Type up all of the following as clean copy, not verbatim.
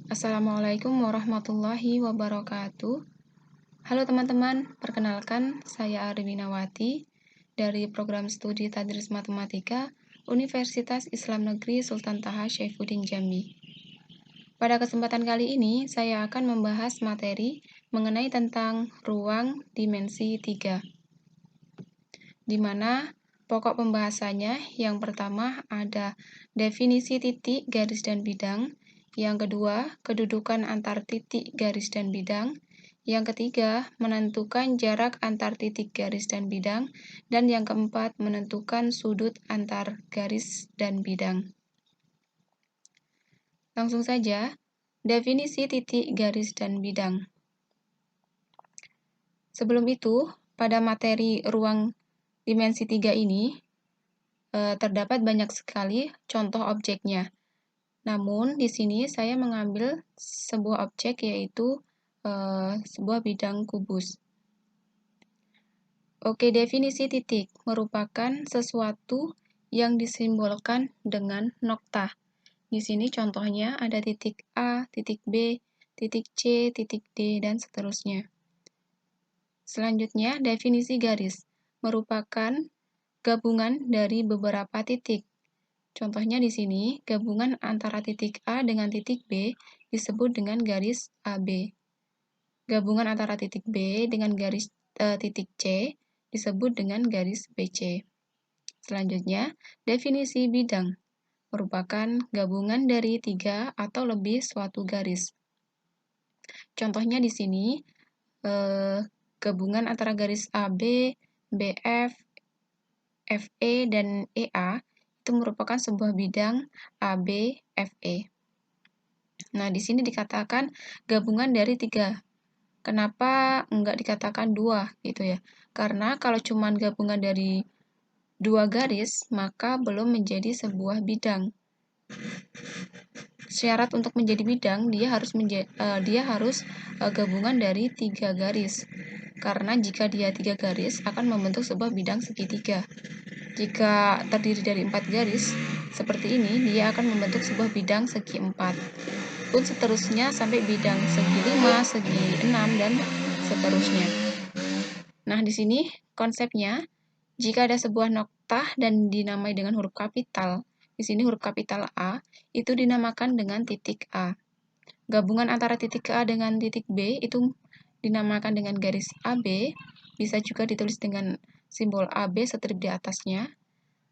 Assalamualaikum warahmatullahi wabarakatuh. Halo teman-teman, perkenalkan saya Arwinawati dari program studi Tadris Matematika Universitas Islam Negeri Sultan Taha Syaifuddin Jambi. Pada kesempatan kali ini, saya akan membahas materi mengenai tentang ruang dimensi 3, di mana pokok pembahasannya yang pertama ada definisi titik, garis, dan bidang. Yang kedua, kedudukan antar titik, garis, dan bidang. Yang ketiga, menentukan jarak antar titik, garis, dan bidang. Dan yang keempat, menentukan sudut antar garis dan bidang. Langsung saja, definisi titik, garis, dan bidang. Sebelum itu, pada materi ruang dimensi 3 ini, terdapat banyak sekali contoh objeknya. Namun, di sini saya mengambil sebuah objek, yaitu sebuah bidang kubus. Oke, definisi titik merupakan sesuatu yang disimbolkan dengan nokta. Di sini contohnya ada titik A, titik B, titik C, titik D, dan seterusnya. Selanjutnya, definisi garis merupakan gabungan dari beberapa titik. Contohnya di sini, gabungan antara titik A dengan titik B disebut dengan garis AB. Gabungan antara titik B dengan garis titik C disebut dengan garis BC. Selanjutnya, definisi bidang merupakan gabungan dari 3 atau lebih suatu garis. Contohnya di sini, gabungan antara garis AB, BF, FE, dan EA itu merupakan sebuah bidang ABFE. Nah, di sini dikatakan gabungan dari 3. Kenapa enggak dikatakan 2 gitu ya? Karena kalau cuma gabungan dari 2 garis, maka belum menjadi sebuah bidang. Syarat untuk menjadi bidang, dia harus gabungan dari 3 garis. Karena jika dia 3 garis, akan membentuk sebuah bidang segitiga. Jika terdiri dari 4 garis, seperti ini, dia akan membentuk sebuah bidang segi 4. Pun seterusnya sampai bidang segi 5, segi 6, dan seterusnya. Nah, di sini konsepnya, jika ada sebuah nokta dan dinamai dengan huruf kapital, di sini huruf kapital A, itu dinamakan dengan titik A. Gabungan antara titik A dengan titik B itu dinamakan dengan garis AB, bisa juga ditulis dengan simbol AB strip di atasnya.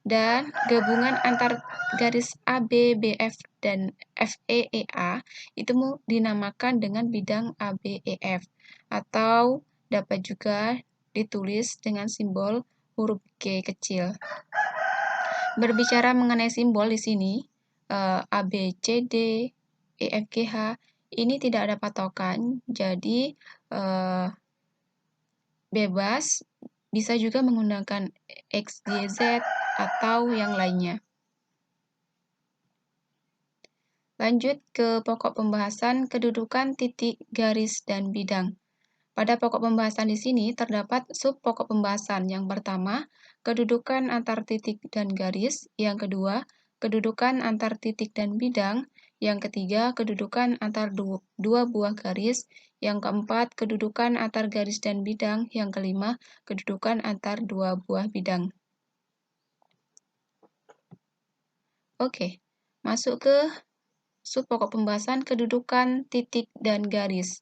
Dan gabungan antar garis AB, BF, dan FEEA itu dinamakan dengan bidang ABEF, atau dapat juga ditulis dengan simbol huruf G kecil. Berbicara mengenai simbol di sini, ABCD, EFGH, ini tidak ada patokan, jadi bebas, bisa juga menggunakan XYZ atau yang lainnya. Lanjut ke pokok pembahasan kedudukan titik, garis, dan bidang. Pada pokok pembahasan di sini terdapat sub pokok pembahasan. Yang pertama, kedudukan antar titik dan garis. Yang kedua, kedudukan antar titik dan bidang. Yang ketiga, kedudukan antar dua buah garis. Yang keempat, kedudukan antar garis dan bidang. Yang kelima, kedudukan antar dua buah bidang. Oke, masuk ke sub pokok pembahasan kedudukan titik dan garis.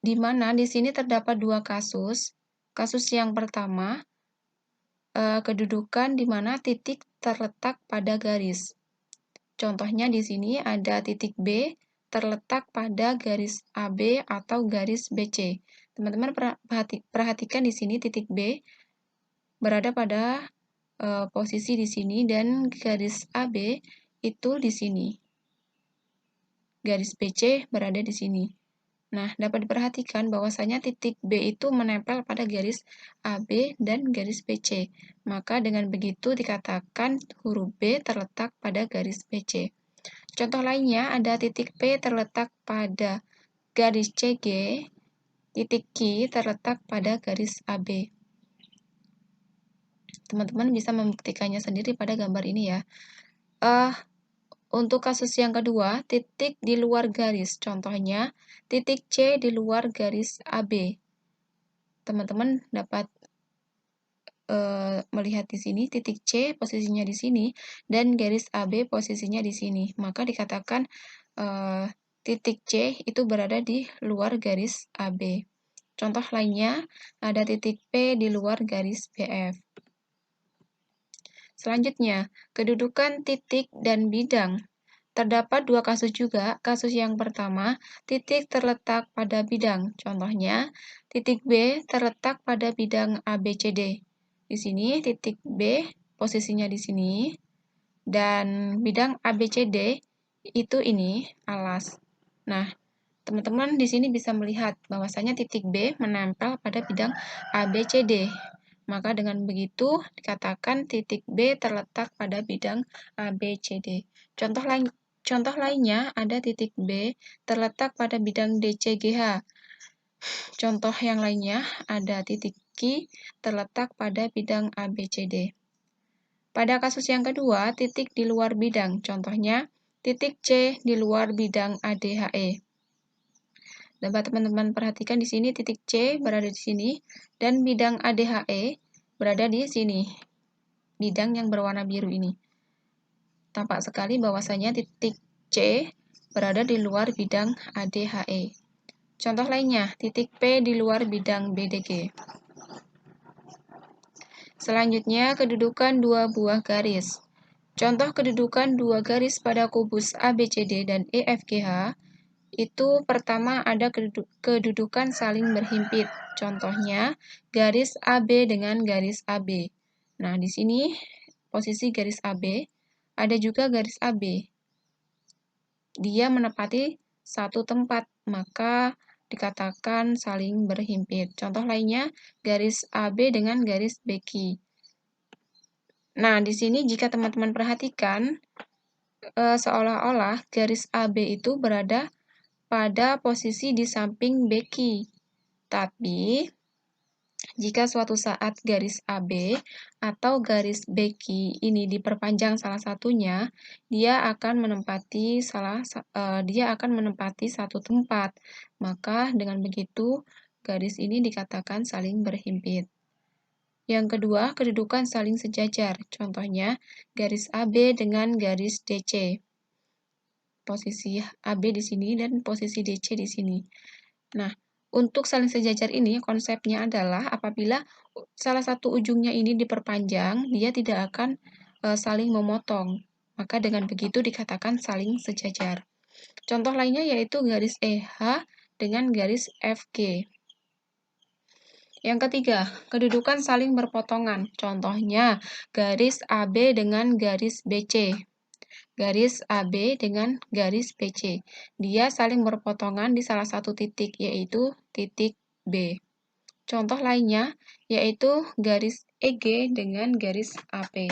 Di mana di sini terdapat 2 kasus. Kasus yang pertama, kedudukan di mana titik terletak pada garis. Contohnya di sini ada titik B terletak pada garis AB atau garis BC. Teman-teman perhatikan di sini titik B berada pada posisi di sini dan garis AB itu di sini. Garis BC berada di sini. Nah, dapat diperhatikan bahwasanya titik B itu menempel pada garis AB dan garis BC. Maka dengan begitu dikatakan huruf B terletak pada garis BC. Contoh lainnya ada titik P terletak pada garis CG, titik Q terletak pada garis AB. Teman-teman bisa membuktikannya sendiri pada gambar ini ya. Untuk kasus yang kedua, titik di luar garis. Contohnya, titik C di luar garis AB. Teman-teman dapat melihat di sini, titik C posisinya di sini, dan garis AB posisinya di sini. Maka dikatakan titik C itu berada di luar garis AB. Contoh lainnya, ada titik P di luar garis BF. Selanjutnya, kedudukan titik dan bidang. Terdapat dua kasus juga. Kasus yang pertama, titik terletak pada bidang. Contohnya, titik B terletak pada bidang ABCD. Di sini titik B posisinya di sini, dan bidang ABCD itu ini alas. Nah, teman-teman di sini bisa melihat bahwasanya titik B menempel pada bidang ABCD. Maka dengan begitu dikatakan titik B terletak pada bidang ABCD. Contoh lainnya ada titik B terletak pada bidang DCGH. Contoh yang lainnya ada titik Q terletak pada bidang ABCD. Pada kasus yang kedua, titik di luar bidang. Contohnya, titik C di luar bidang ADHE. Dapat teman-teman perhatikan di sini titik C berada di sini dan bidang ADHE berada di sini. Bidang yang berwarna biru ini. Tampak sekali bahwasanya titik C berada di luar bidang ADHE. Contoh lainnya, titik P di luar bidang BDG. Selanjutnya, kedudukan dua buah garis. Contoh kedudukan dua garis pada kubus ABCD dan EFGH itu pertama ada kedudukan saling berhimpit. Contohnya, garis AB dengan garis AB. Nah, di sini posisi garis AB, ada juga garis AB. Dia menepati satu tempat, maka dikatakan saling berhimpit. Contoh lainnya, garis AB dengan garis BQ. Nah, di sini jika teman-teman perhatikan, seolah-olah garis AB itu berada pada posisi di samping BQ. Tapi, jika suatu saat garis AB atau garis BQ ini diperpanjang salah satunya, dia akan menempati satu tempat. Maka dengan begitu garis ini dikatakan saling berhimpit. Yang kedua, kedudukan saling sejajar. Contohnya, garis AB dengan garis DC. Posisi AB di sini dan posisi DC di sini. Nah, untuk saling sejajar ini konsepnya adalah apabila salah satu ujungnya ini diperpanjang, dia tidak akan saling memotong. Maka dengan begitu dikatakan saling sejajar. Contoh lainnya yaitu garis EH dengan garis FG. Yang ketiga, kedudukan saling berpotongan. Contohnya, garis AB dengan garis BC. Garis AB dengan garis BC. Dia saling berpotongan di salah satu titik, yaitu titik B. Contoh lainnya, yaitu garis EG dengan garis AP.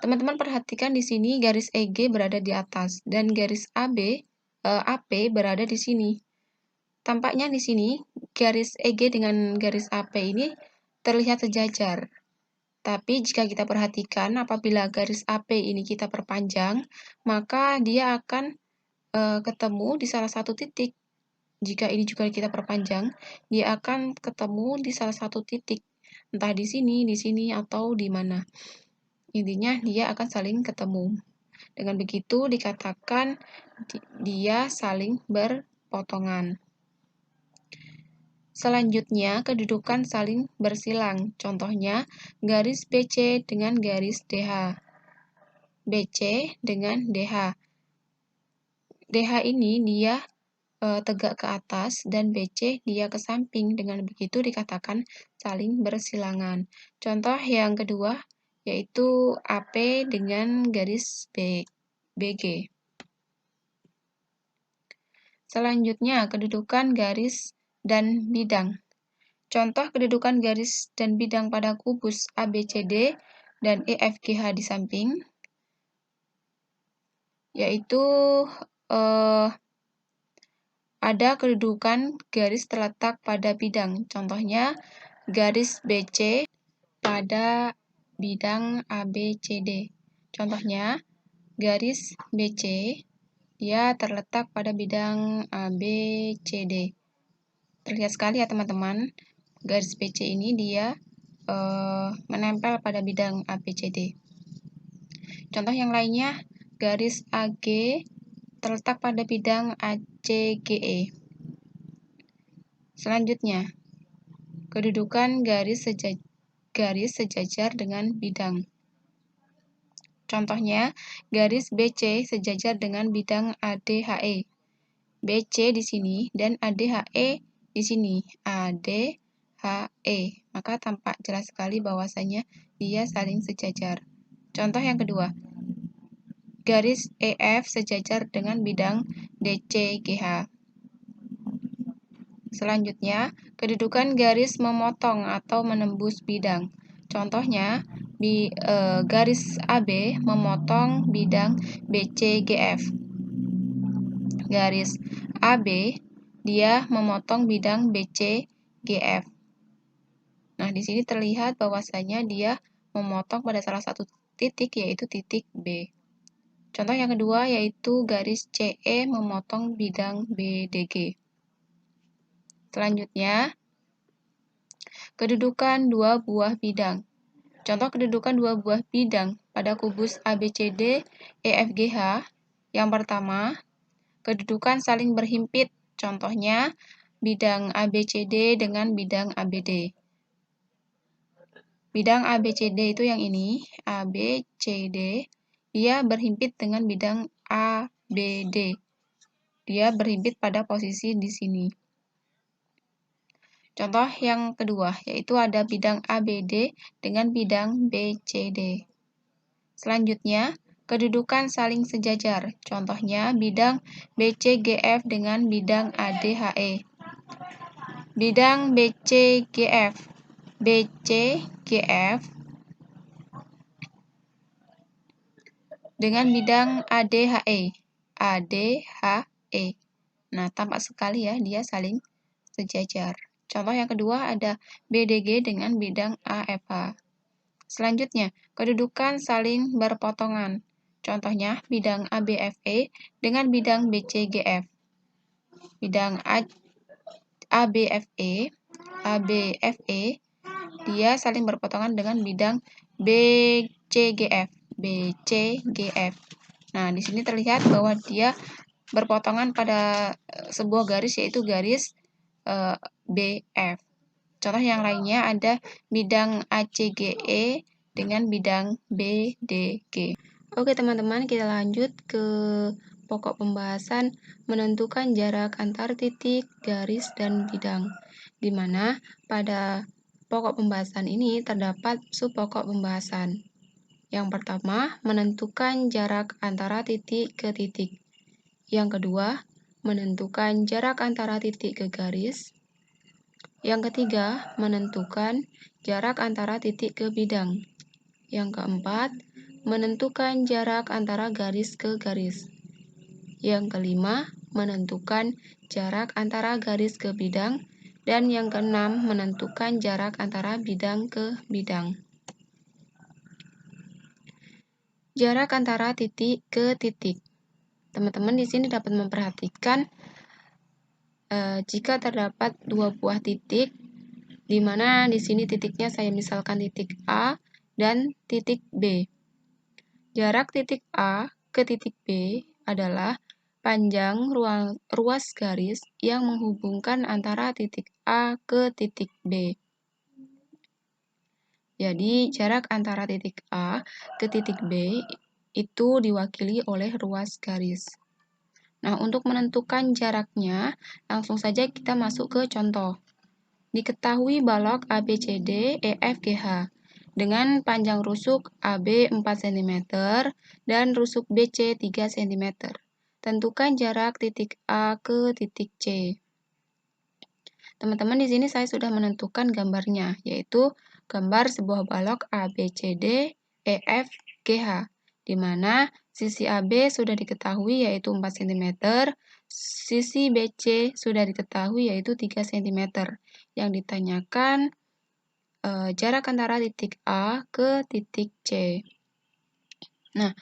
Teman-teman perhatikan di sini garis EG berada di atas, dan garis AP berada di sini. Tampaknya di sini, garis EG dengan garis AP ini terlihat sejajar. Tapi jika kita perhatikan, apabila garis AP ini kita perpanjang, maka dia akan ketemu di salah satu titik. Jika ini juga kita perpanjang, dia akan ketemu di salah satu titik. Entah di sini, atau di mana. Intinya, dia akan saling ketemu. Dengan begitu, dikatakan dia saling berpotongan. Selanjutnya, kedudukan saling bersilang. Contohnya, garis BC dengan garis DH. BC dengan DH. DH ini dia tegak ke atas dan BC dia ke samping. Dengan begitu dikatakan saling bersilangan. Contoh yang kedua yaitu AP dengan garis BG. Selanjutnya, kedudukan garis dan bidang. Contoh kedudukan garis dan bidang pada kubus ABCD dan EFGH di samping, yaitu ada kedudukan garis terletak pada bidang. Contohnya, garis BC pada bidang ABCD. Contohnya, garis BC, dia terletak pada bidang ABCD. Terlihat sekali ya teman-teman, garis BC ini dia menempel pada bidang ABCD. Contoh yang lainnya, garis AG terletak pada bidang ACGE. Selanjutnya, kedudukan garis sejajar dengan bidang. Contohnya, garis BC sejajar dengan bidang ADHE. BC di sini dan ADHE di sini. ADHE. Maka tampak jelas sekali bahwasanya dia saling sejajar. Contoh yang kedua, garis EF sejajar dengan bidang DCGH. Selanjutnya, kedudukan garis memotong atau menembus bidang. Contohnya, garis AB memotong bidang BCGF. Garis AB dia memotong bidang BCGF. Nah, di sini terlihat bahwasanya dia memotong pada salah satu titik, yaitu titik B. Contoh yang kedua yaitu garis CE memotong bidang BDG. Selanjutnya, kedudukan dua buah bidang. Contoh kedudukan dua buah bidang pada kubus ABCD EFGH. Yang pertama, kedudukan saling berhimpit. Contohnya, bidang ABCD dengan bidang ABD. Bidang ABCD itu yang ini, ABCD, dia berhimpit dengan bidang ABD. Dia berhimpit pada posisi di sini. Contoh yang kedua, yaitu ada bidang ABD dengan bidang BCD. Selanjutnya, kedudukan saling sejajar. Contohnya, bidang BCGF dengan bidang ADHE. Bidang BCGF dengan bidang ADHE. Nah, tampak sekali ya, dia saling sejajar. Contoh yang kedua ada BDG dengan bidang AFH. Selanjutnya, kedudukan saling berpotongan. Contohnya, bidang ABFE dengan bidang BCGF. Bidang ABFE, dia saling berpotongan dengan bidang BCGF. Nah, di sini terlihat bahwa dia berpotongan pada sebuah garis, yaitu garis BF. Contoh yang lainnya ada bidang ACGE dengan bidang BDG. Oke teman-teman, kita lanjut ke pokok pembahasan menentukan jarak antar titik, garis, dan bidang. Di mana pada pokok pembahasan ini terdapat subpokok pembahasan. Yang pertama, menentukan jarak antara titik ke titik. Yang kedua, menentukan jarak antara titik ke garis. Yang ketiga, menentukan jarak antara titik ke bidang. Yang keempat, menentukan jarak antara garis ke garis. Yang kelima, menentukan jarak antara garis ke bidang. Dan yang keenam, menentukan jarak antara bidang ke bidang. Jarak antara titik ke titik. Teman-teman di sini dapat memperhatikan jika terdapat dua buah titik, di mana di sini titiknya saya misalkan titik A dan titik B. Jarak titik A ke titik B adalah panjang ruas garis yang menghubungkan antara titik A ke titik B. Jadi, jarak antara titik A ke titik B itu diwakili oleh ruas garis. Nah, untuk menentukan jaraknya, langsung saja kita masuk ke contoh. Diketahui balok ABCD EFGH dengan panjang rusuk AB 4 cm dan rusuk BC 3 cm. Tentukan jarak titik A ke titik C. Teman-teman, di sini saya sudah menentukan gambarnya, yaitu gambar sebuah balok ABCD EFGH, di mana sisi AB sudah diketahui yaitu 4 cm, sisi BC sudah diketahui yaitu 3 cm. Yang ditanyakan jarak antara titik A ke titik C. Nah,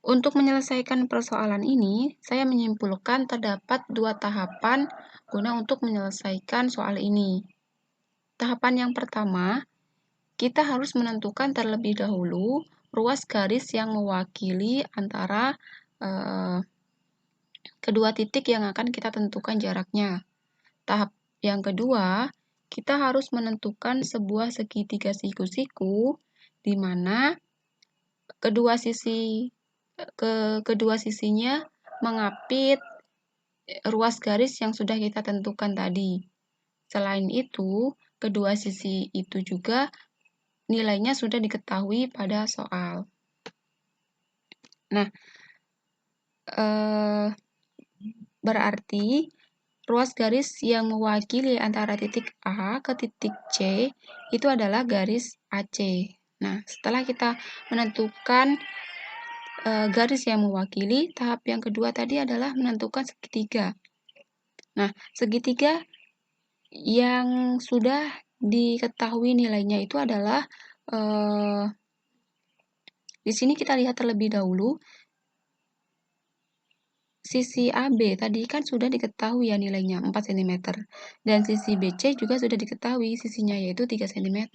untuk menyelesaikan persoalan ini, saya menyimpulkan terdapat 2 tahapan guna untuk menyelesaikan soal ini. Tahapan yang pertama, kita harus menentukan terlebih dahulu ruas garis yang mewakili antara kedua titik yang akan kita tentukan jaraknya. Tahap yang kedua, kita harus menentukan sebuah segitiga siku-siku di mana kedua sisinya mengapit ruas garis yang sudah kita tentukan tadi. Selain itu, kedua sisi itu juga nilainya sudah diketahui pada soal. Nah, berarti ruas garis yang mewakili antara titik A ke titik C itu adalah garis AC. Nah, setelah kita menentukan garis yang mewakili, tahap yang kedua tadi adalah menentukan segitiga. Nah, segitiga yang sudah diketahui nilainya itu adalah di sini kita lihat terlebih dahulu sisi AB tadi kan sudah diketahui ya nilainya 4 cm dan sisi BC juga sudah diketahui sisinya yaitu 3 cm.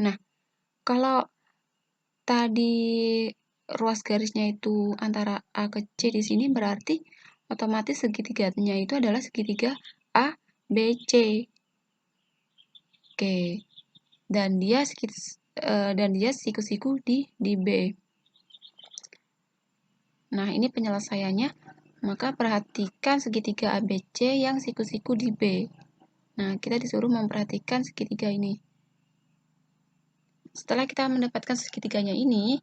Nah, kalau tadi ruas garisnya itu antara A ke C di sini berarti otomatis segitiganya itu adalah segitiga ABC. Oke. Dan dia siku-siku di B. Nah, ini penyelesaiannya. Maka perhatikan segitiga ABC yang siku-siku di B. Nah, kita disuruh memperhatikan segitiga ini. Setelah kita mendapatkan segitiganya ini,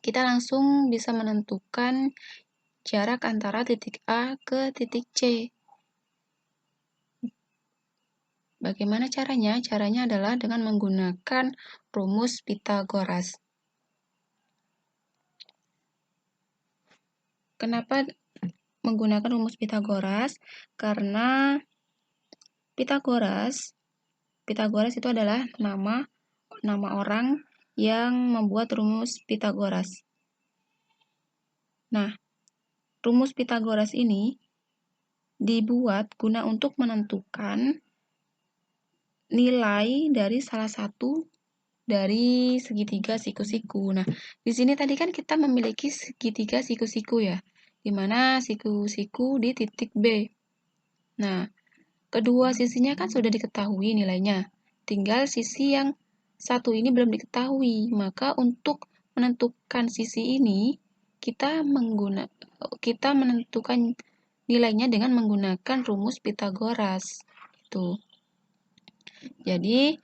kita langsung bisa menentukan jarak antara titik A ke titik C. Bagaimana caranya? Caranya adalah dengan menggunakan rumus Pythagoras. Kenapa menggunakan rumus Pythagoras? Karena Pythagoras itu adalah nama orang yang membuat rumus Pythagoras. Nah, rumus Pythagoras ini dibuat guna untuk menentukan nilai dari salah satu dari segitiga siku-siku. Nah, di sini tadi kan kita memiliki segitiga siku-siku ya, di mana siku-siku di titik B. Nah, kedua sisinya kan sudah diketahui nilainya. Tinggal sisi yang satu ini belum diketahui. Maka untuk menentukan sisi ini, kita menentukan nilainya dengan menggunakan rumus Pythagoras. Itu. Jadi,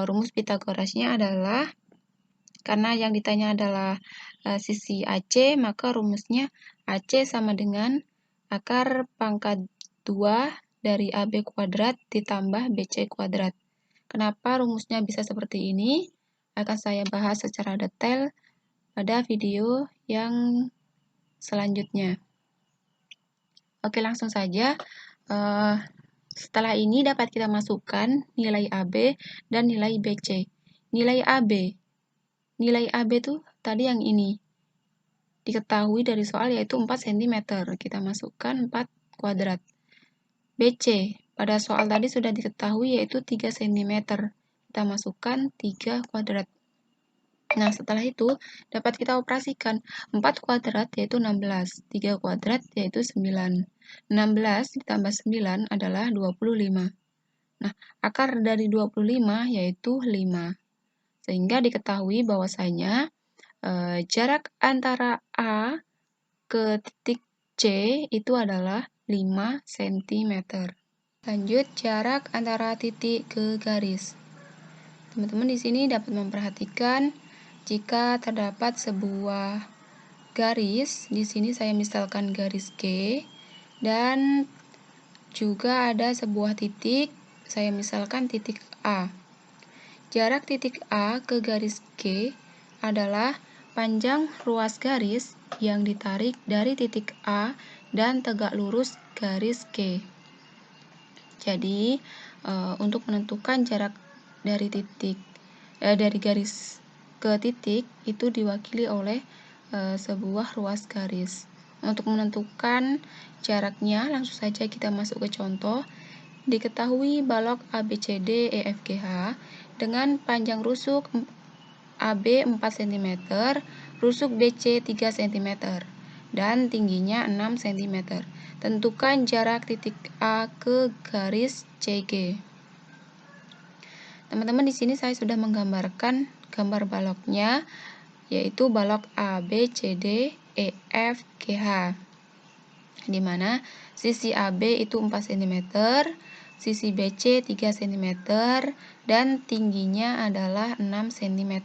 rumus Pythagorasnya adalah, karena yang ditanya adalah sisi AC, maka rumusnya AC sama dengan akar pangkat 2 dari AB kuadrat ditambah BC kuadrat. Kenapa rumusnya bisa seperti ini? Akan saya bahas secara detail pada video yang selanjutnya. Oke, langsung saja. Setelah ini dapat kita masukkan nilai AB dan nilai BC. Nilai AB itu tadi yang ini. Diketahui dari soal yaitu 4 cm. Kita masukkan 4 kuadrat. BC, pada soal tadi sudah diketahui yaitu 3 cm. Kita masukkan 3 kuadrat. Nah, setelah itu dapat kita operasikan 4 kuadrat yaitu 16, 3 kuadrat yaitu 9. 16 ditambah 9 adalah 25. Nah, akar dari 25 yaitu 5. Sehingga diketahui bahwasanya jarak antara A ke titik C itu adalah 5 cm. Lanjut, jarak antara titik ke garis. Teman-teman di sini dapat memperhatikan jika terdapat sebuah garis, di sini saya misalkan garis G, dan juga ada sebuah titik, saya misalkan titik A. Jarak titik A ke garis G adalah panjang ruas garis yang ditarik dari titik A dan tegak lurus garis G. Jadi, untuk menentukan jarak dari garis ke titik itu diwakili oleh sebuah ruas garis. Untuk menentukan jaraknya, langsung saja kita masuk ke contoh. Diketahui balok ABCD EFGH dengan panjang rusuk AB 4 cm, rusuk BC 3 cm, dan tingginya 6 cm. Tentukan jarak titik A ke garis CG. Teman-teman, di sini saya sudah menggambarkan gambar baloknya, yaitu balok ABCD EFGH, di mana sisi AB itu 4 cm, sisi BC 3 cm, dan tingginya adalah 6 cm.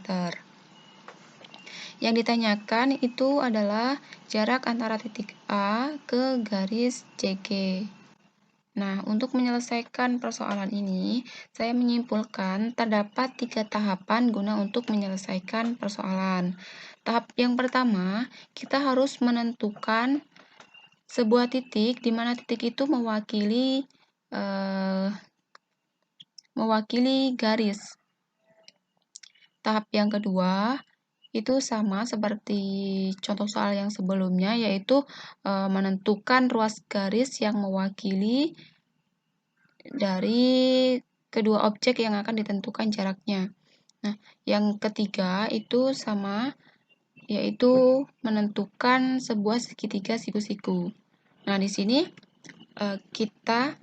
Yang ditanyakan itu adalah jarak antara titik A ke garis CG. Nah, untuk menyelesaikan persoalan ini, saya menyimpulkan terdapat 3 tahapan guna untuk menyelesaikan persoalan. Tahap yang pertama, kita harus menentukan sebuah titik di mana titik itu mewakili garis. Tahap yang kedua itu sama seperti contoh soal yang sebelumnya, yaitu menentukan ruas garis yang mewakili dari kedua objek yang akan ditentukan jaraknya. Nah, yang ketiga itu sama, yaitu menentukan sebuah segitiga siku-siku. Nah, di sini kita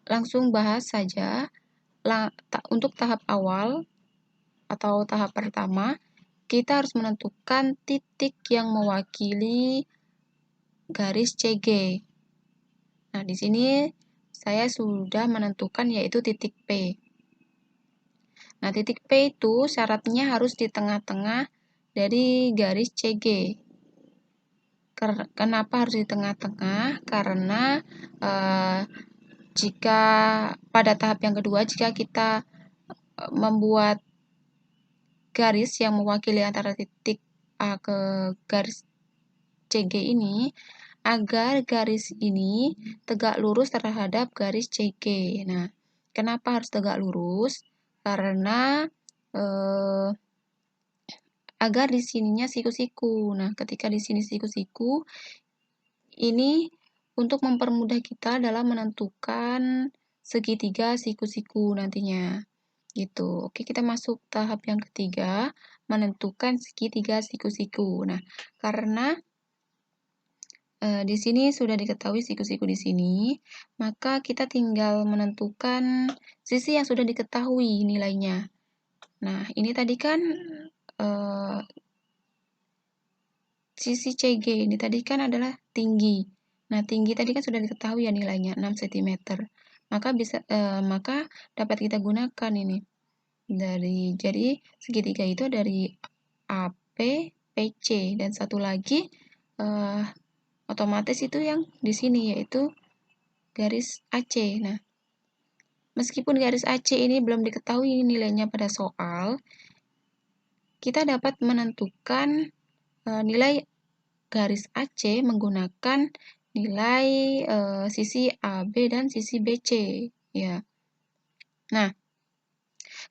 langsung bahas saja. Untuk tahap awal atau tahap pertama, kita harus menentukan titik yang mewakili garis CG. Nah, di sini saya sudah menentukan, yaitu titik P. Nah, titik P itu syaratnya harus di tengah-tengah dari garis CG. Kenapa harus di tengah-tengah? Karena jika pada tahap yang kedua, jika kita membuat garis yang mewakili antara titik A ke garis CG ini, agar garis ini tegak lurus terhadap garis CG. Nah, kenapa harus tegak lurus? Karena agar di sininya siku-siku. Nah, ketika di sini siku-siku, ini untuk mempermudah kita dalam menentukan segitiga siku-siku nantinya. Gitu. Oke, kita masuk tahap yang ketiga, menentukan segitiga siku-siku. Nah, karena di sini sudah diketahui siku-siku di sini, maka kita tinggal menentukan sisi yang sudah diketahui nilainya. Nah, ini tadi kan sisi CG ini tadi kan adalah tinggi. Nah, tinggi tadi kan sudah diketahui ya nilainya 6 cm. Maka dapat kita gunakan ini. Jadi segitiga itu dari AP, PC, dan satu lagi otomatis itu yang di sini, yaitu garis AC. Nah, meskipun garis AC ini belum diketahui nilainya pada soal, kita dapat menentukan nilai garis AC menggunakan nilai sisi AB dan sisi BC, ya. Nah,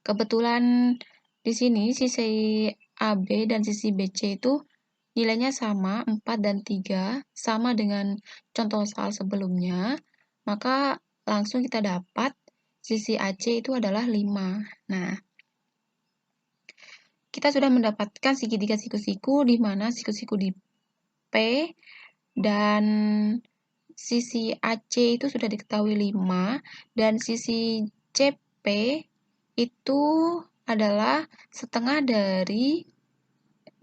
kebetulan di sini sisi AB dan sisi BC itu nilainya sama, 4 dan 3, sama dengan contoh soal sebelumnya, maka langsung kita dapat sisi AC itu adalah 5. Nah, kita sudah mendapatkan segitiga siku-siku, di mana siku-siku di P dan sisi AC itu sudah diketahui 5, dan sisi CP itu adalah setengah dari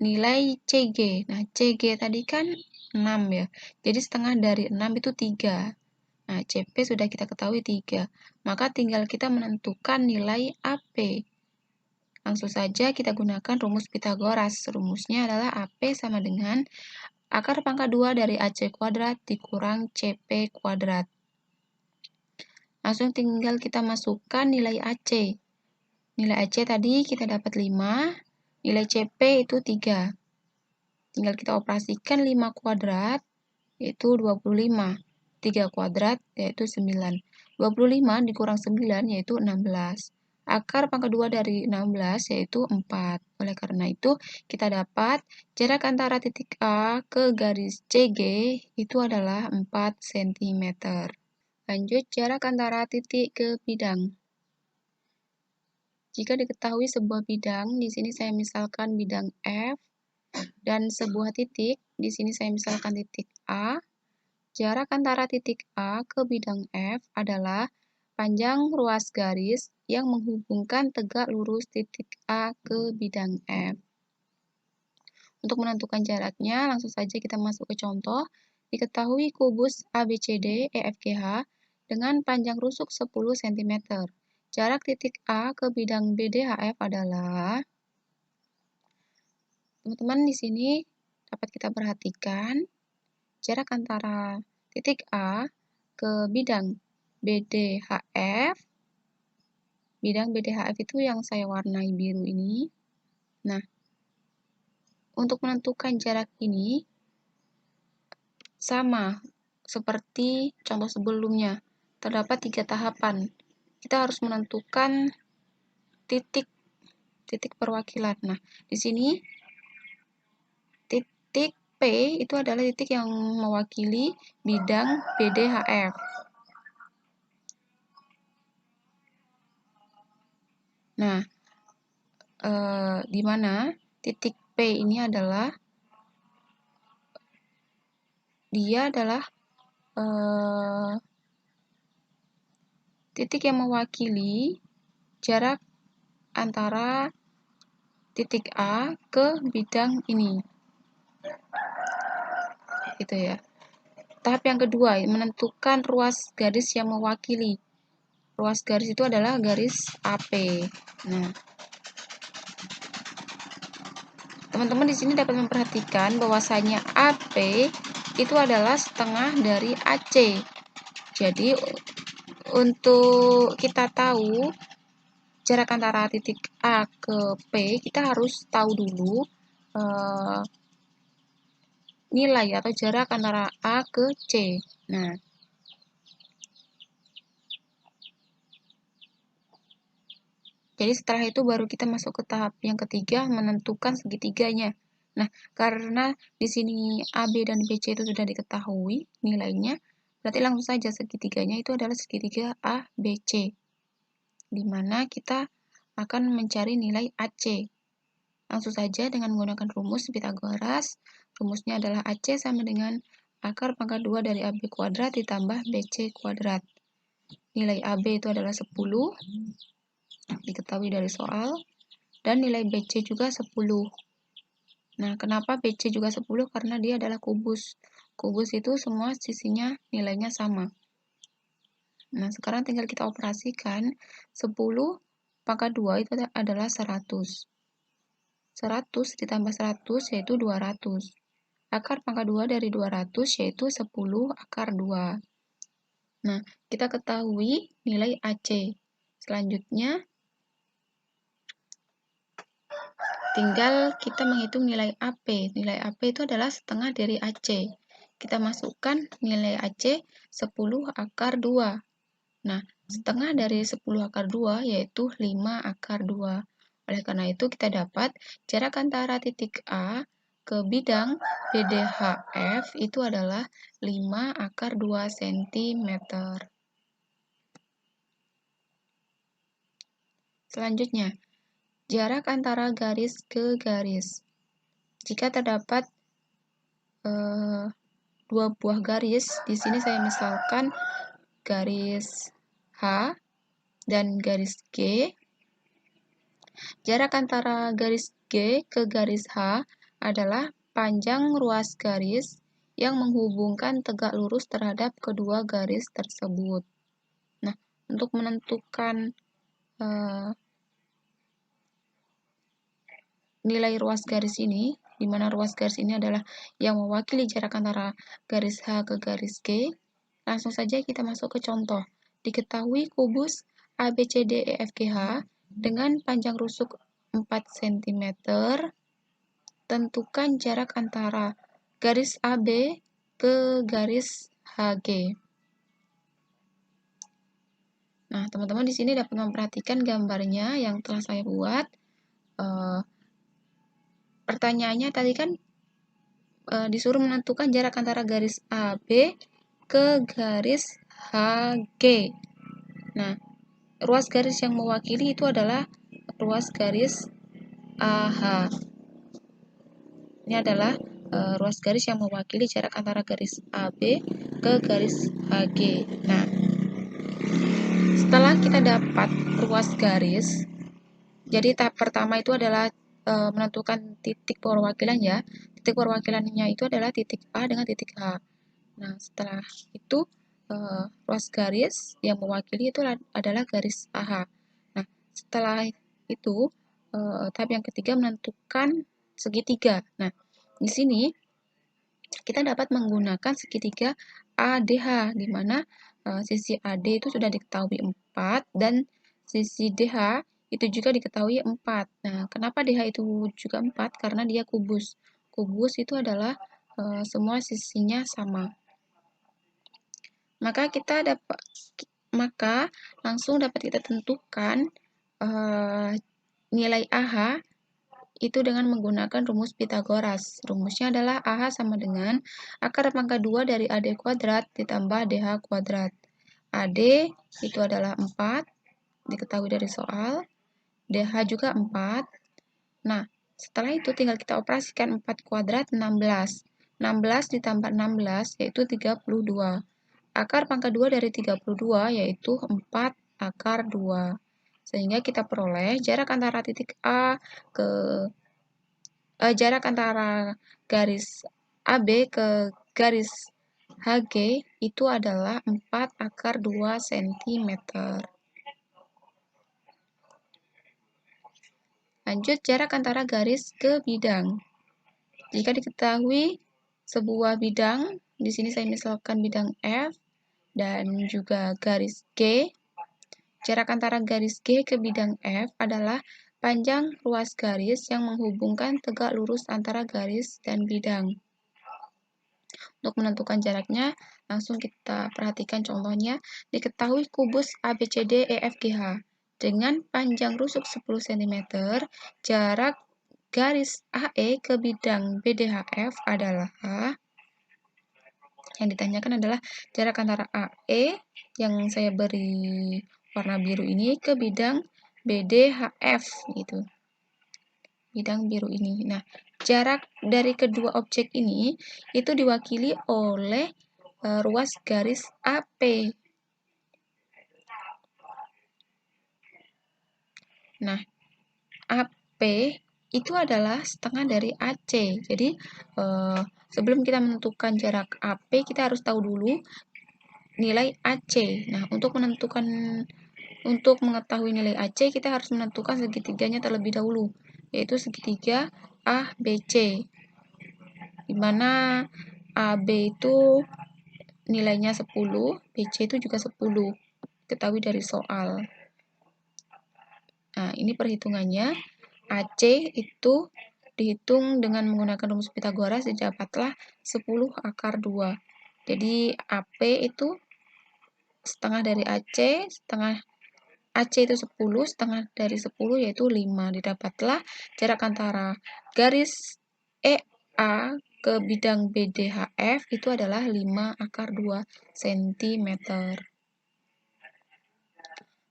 nilai CG. Nah, CG tadi kan 6 ya. Jadi setengah dari 6 itu 3. Nah, CP sudah kita ketahui 3. Maka tinggal kita menentukan nilai AP. Langsung saja kita gunakan rumus Pitagoras. Rumusnya adalah AP sama dengan akar pangkat 2 dari AC kuadrat dikurang CP kuadrat. Langsung tinggal kita masukkan nilai AC. Nilai AC tadi kita dapat 5, nilai CP itu 3. Tinggal kita operasikan 5 kuadrat, yaitu 25. 3 kuadrat yaitu 9. 25 dikurang 9 yaitu 16. Akar pangkat 2 dari 16 yaitu 4. Oleh karena itu, kita dapat jarak antara titik A ke garis CG itu adalah 4 cm. Lanjut, jarak antara titik ke bidang. Jika diketahui sebuah bidang, di sini saya misalkan bidang F, dan sebuah titik, di sini saya misalkan titik A. Jarak antara titik A ke bidang F adalah panjang ruas garis yang menghubungkan tegak lurus titik A ke bidang F. Untuk menentukan jaraknya, langsung saja kita masuk ke contoh. Diketahui kubus ABCD EFGH dengan panjang rusuk 10 cm. Jarak titik A ke bidang BDHF adalah, teman-teman di sini dapat kita perhatikan jarak antara titik A ke bidang BDHF. Bidang BDHF itu yang saya warnai biru ini. Nah, untuk menentukan jarak ini sama seperti contoh sebelumnya. Terdapat 3 tahapan. Kita harus menentukan titik perwakilan. Nah, di sini titik P itu adalah titik yang mewakili bidang BDHF. Nah, di mana titik P ini adalah titik yang mewakili jarak antara titik A ke bidang ini. Gitu ya. Tahap yang kedua, menentukan ruas garis yang mewakili. Ruas garis itu adalah garis AP. Nah, teman-teman di sini dapat memperhatikan bahwasanya AP itu adalah setengah dari AC. Jadi, untuk kita tahu jarak antara titik A ke P, kita harus tahu dulu nilai atau jarak antara A ke C. Nah, jadi setelah itu baru kita masuk ke tahap yang ketiga, menentukan segitiganya. Nah, karena di sini AB dan BC itu sudah diketahui nilainya, berarti langsung saja segitiganya itu adalah segitiga ABC, di mana kita akan mencari nilai AC. Langsung saja dengan menggunakan rumus Pythagoras, rumusnya adalah AC sama dengan akar pangkat 2 dari AB kuadrat ditambah BC kuadrat. Nilai AB itu adalah 10, diketahui dari soal, dan nilai BC juga 10. Nah, kenapa BC juga 10? Karena dia adalah kubus. Kubus itu semua sisinya nilainya sama. Nah, sekarang tinggal kita operasikan. 10 pangkat 2 itu adalah 100. 100 ditambah 100 yaitu 200. Akar pangkat 2 dari 200 yaitu 10 akar 2. Nah, kita ketahui nilai AC. Selanjutnya, tinggal kita menghitung nilai AP. Nilai AP itu adalah setengah dari AC. Kita masukkan nilai AC 10 akar 2. Nah, setengah dari 10 akar 2 yaitu 5 akar 2. Oleh karena itu, kita dapat jarak antara titik A ke bidang BDHF itu adalah 5 akar 2 cm. Selanjutnya, jarak antara garis ke garis. Jika terdapat dua buah garis, di sini saya misalkan garis H dan garis G. Jarak antara garis G ke garis H adalah panjang ruas garis yang menghubungkan tegak lurus terhadap kedua garis tersebut. Nah, untuk menentukan nilai ruas garis ini, di mana ruas garis ini adalah yang mewakili jarak antara garis H ke garis G, langsung saja kita masuk ke contoh. Diketahui kubus ABCDEFGH dengan panjang rusuk 4 cm, tentukan jarak antara garis AB ke garis HG. Nah, teman-teman di sini dapat memperhatikan gambarnya yang telah saya buat. Pertanyaannya tadi kan disuruh menentukan jarak antara garis AB ke garis HG. Nah, ruas garis yang mewakili itu adalah ruas garis AH. Ini adalah ruas garis yang mewakili jarak antara garis AB ke garis HG. Nah, setelah kita dapat ruas garis, jadi tahap pertama itu adalah menentukan titik perwakilan ya. Titik perwakilannya itu adalah titik A dengan titik H. Nah, setelah itu ruas garis yang mewakili itu adalah garis AH. Nah, setelah itu tahap yang ketiga menentukan segitiga. Nah, di sini kita dapat menggunakan segitiga ADH, di mana sisi AD itu sudah diketahui 4 dan sisi DH itu juga diketahui 4. Nah, kenapa DH itu juga 4? Karena dia kubus. Kubus itu adalah semua sisinya sama. Maka langsung dapat kita tentukan nilai AH itu dengan menggunakan rumus Pitagoras. Rumusnya adalah AH sama dengan akar pangkat 2 dari AD kuadrat ditambah DH kuadrat. AD itu adalah 4, diketahui dari soal. DH juga 4. Nah, setelah itu tinggal kita operasikan 4 kuadrat 16. 16 ditambah 16 yaitu 32. Akar pangkat 2 dari 32 yaitu 4 akar 2. Sehingga kita peroleh jarak antara titik A ke jarak antara garis AB ke garis HG itu adalah 4 akar 2 cm. Lanjut, jarak antara garis ke bidang. Jika diketahui sebuah bidang, di sini saya misalkan bidang F dan juga garis G. Jarak antara garis G ke bidang F adalah panjang ruas garis yang menghubungkan tegak lurus antara garis dan bidang. Untuk menentukan jaraknya, langsung kita perhatikan contohnya. Diketahui kubus ABCD EFGH dengan panjang rusuk 10 cm, jarak garis AE ke bidang BDHF adalah yang ditanyakan adalah jarak antara AE yang saya beri warna biru ini ke bidang BDHF gitu. Bidang biru ini. Nah, jarak dari kedua objek ini itu diwakili oleh ruas garis AP. Nah, AP itu adalah setengah dari AC. Jadi, sebelum kita menentukan jarak AP, kita harus tahu dulu nilai AC. Nah, untuk mengetahui nilai AC, kita harus menentukan segitiganya terlebih dahulu, yaitu segitiga ABC, di mana AB itu nilainya 10, BC itu juga 10, ketahui dari soal. Nah, ini perhitungannya. AC itu dihitung dengan menggunakan rumus Pitagoras, didapatlah 10 akar 2. Jadi, AP itu setengah dari AC, setengah AC itu 10, setengah dari 10 yaitu 5. Didapatlah jarak antara garis EA ke bidang BDHF itu adalah 5 akar 2 cm.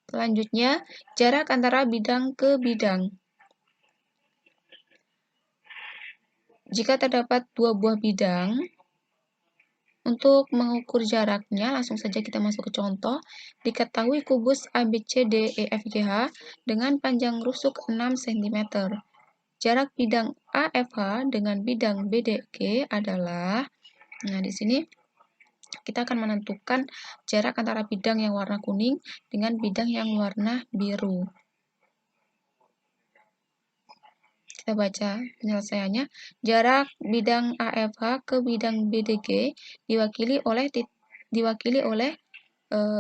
Selanjutnya, jarak antara bidang ke bidang. Jika terdapat dua buah bidang, untuk mengukur jaraknya, langsung saja kita masuk ke contoh. Diketahui kubus ABCDEFGH dengan panjang rusuk 6 cm. Jarak bidang AFH dengan bidang BDG adalah, nah di sini kita akan menentukan jarak antara bidang yang warna kuning dengan bidang yang warna biru. Kita baca penyelesaiannya. Jarak bidang AFH ke bidang BDG diwakili oleh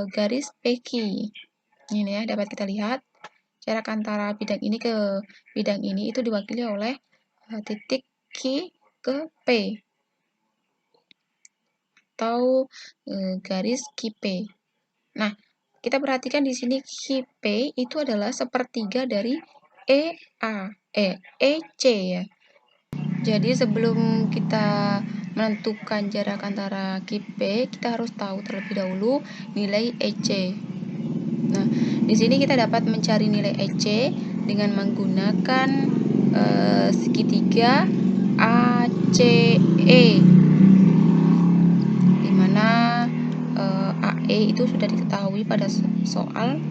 garis PQ. Ini ya, dapat kita lihat jarak antara bidang ini ke bidang ini itu diwakili oleh titik Q ke P atau garis QP. Nah, kita perhatikan di sini QP itu adalah sepertiga dari EC ya. Jadi sebelum kita menentukan jarak antara QP, kita harus tahu terlebih dahulu nilai EC. Nah, di sini kita dapat mencari nilai EC dengan menggunakan segitiga ACE, di mana AE itu sudah diketahui pada soal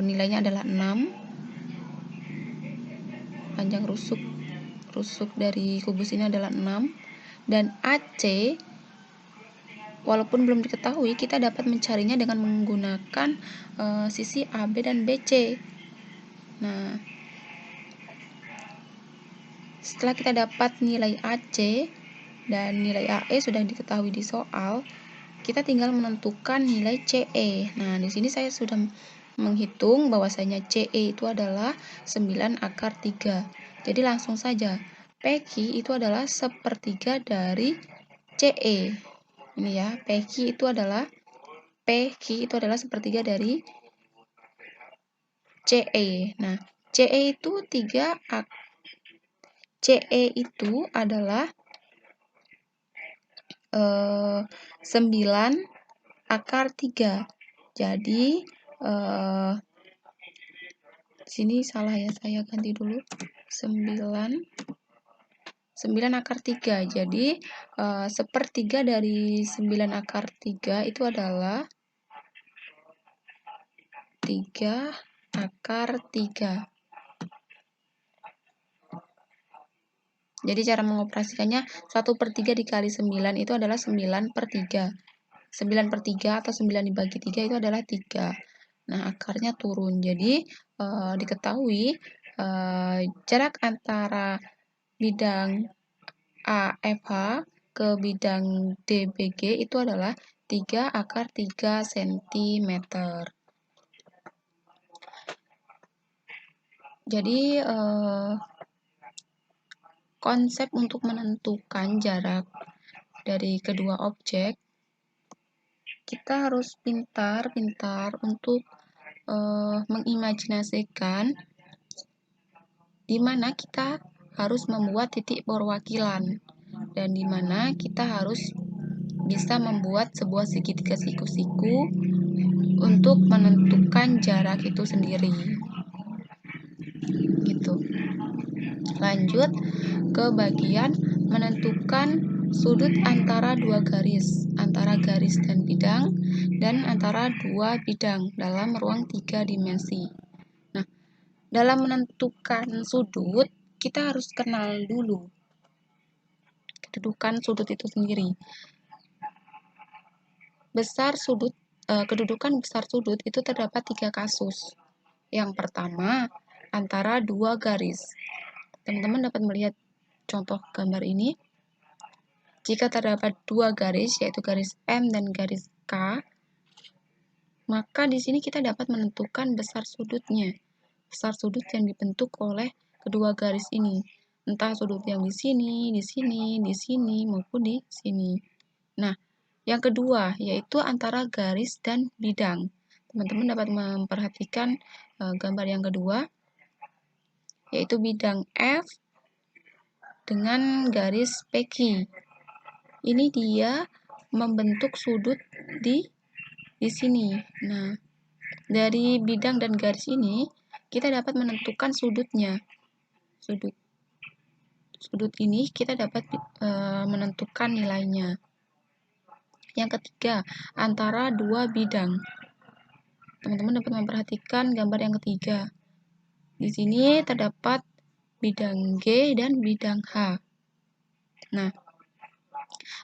nilainya adalah 6. Panjang rusuk dari kubus ini adalah 6, dan AC walaupun belum diketahui, kita dapat mencarinya dengan menggunakan sisi AB dan BC. Nah, setelah kita dapat nilai AC dan nilai AE sudah diketahui di soal, kita tinggal menentukan nilai CE. Nah, di sini saya sudah menghitung bahwasanya CE itu adalah 9 akar 3. Jadi langsung saja, PQ itu adalah sepertiga dari CE. Ini ya, PQ itu adalah sepertiga dari CE. Nah, CE itu CE itu adalah 9 akar 3. Jadi sini salah ya, saya ganti dulu. 9 akar 3. Jadi sepertiga dari 9 akar 3 itu adalah 3 akar 3. Jadi cara mengoperasikannya 1/3 dikali 9 itu adalah 9/3. 9/3 atau 9 dibagi 3 itu adalah 3. Nah, akarnya turun. Jadi diketahui jarak antara bidang AFH ke bidang DBG itu adalah 3 akar 3 cm. Jadi konsep untuk menentukan jarak dari kedua objek, kita harus pintar-pintar untuk mengimajinasikan di mana kita harus membuat titik perwakilan dan di mana kita harus bisa membuat sebuah segitiga siku-siku untuk menentukan jarak itu sendiri. Gitu. Lanjut ke bagian menentukan sudut antara dua garis, antara garis dan bidang, dan antara dua bidang dalam ruang 3 dimensi. Nah, dalam menentukan sudut, kita harus kenal dulu kedudukan sudut itu sendiri. Kedudukan besar sudut itu terdapat 3 kasus. Yang pertama, antara dua garis. Teman-teman dapat melihat contoh gambar ini. Jika terdapat dua garis, yaitu garis M dan garis K, maka di sini kita dapat menentukan besar sudutnya. Besar sudut yang dibentuk oleh kedua garis ini. Entah sudut yang di sini, di sini, di sini, maupun di sini. Nah, yang kedua, yaitu antara garis dan bidang. Teman-teman dapat memperhatikan gambar yang kedua, yaitu bidang F dengan garis PQ. Ini dia membentuk sudut di sini. Nah, dari bidang dan garis ini, kita dapat menentukan sudutnya. Sudut ini kita dapat menentukan nilainya. Yang ketiga, antara dua bidang. Teman-teman dapat memperhatikan gambar yang ketiga. Di sini terdapat bidang G dan bidang H. Nah,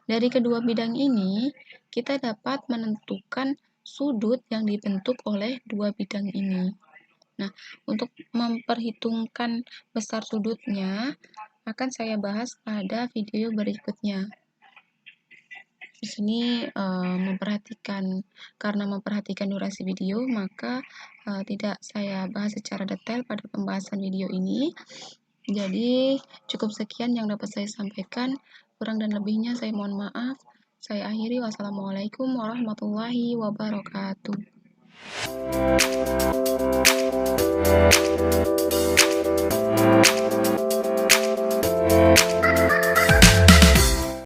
dari kedua bidang ini, kita dapat menentukan sudut yang dibentuk oleh dua bidang ini. Nah, untuk memperhitungkan besar sudutnya, akan saya bahas pada video berikutnya. Di sini karena memperhatikan durasi video, maka tidak saya bahas secara detail pada pembahasan video ini. Jadi cukup sekian yang dapat saya sampaikan, kurang dan lebihnya saya mohon maaf. Saya akhiri, wassalamualaikum warahmatullahi wabarakatuh.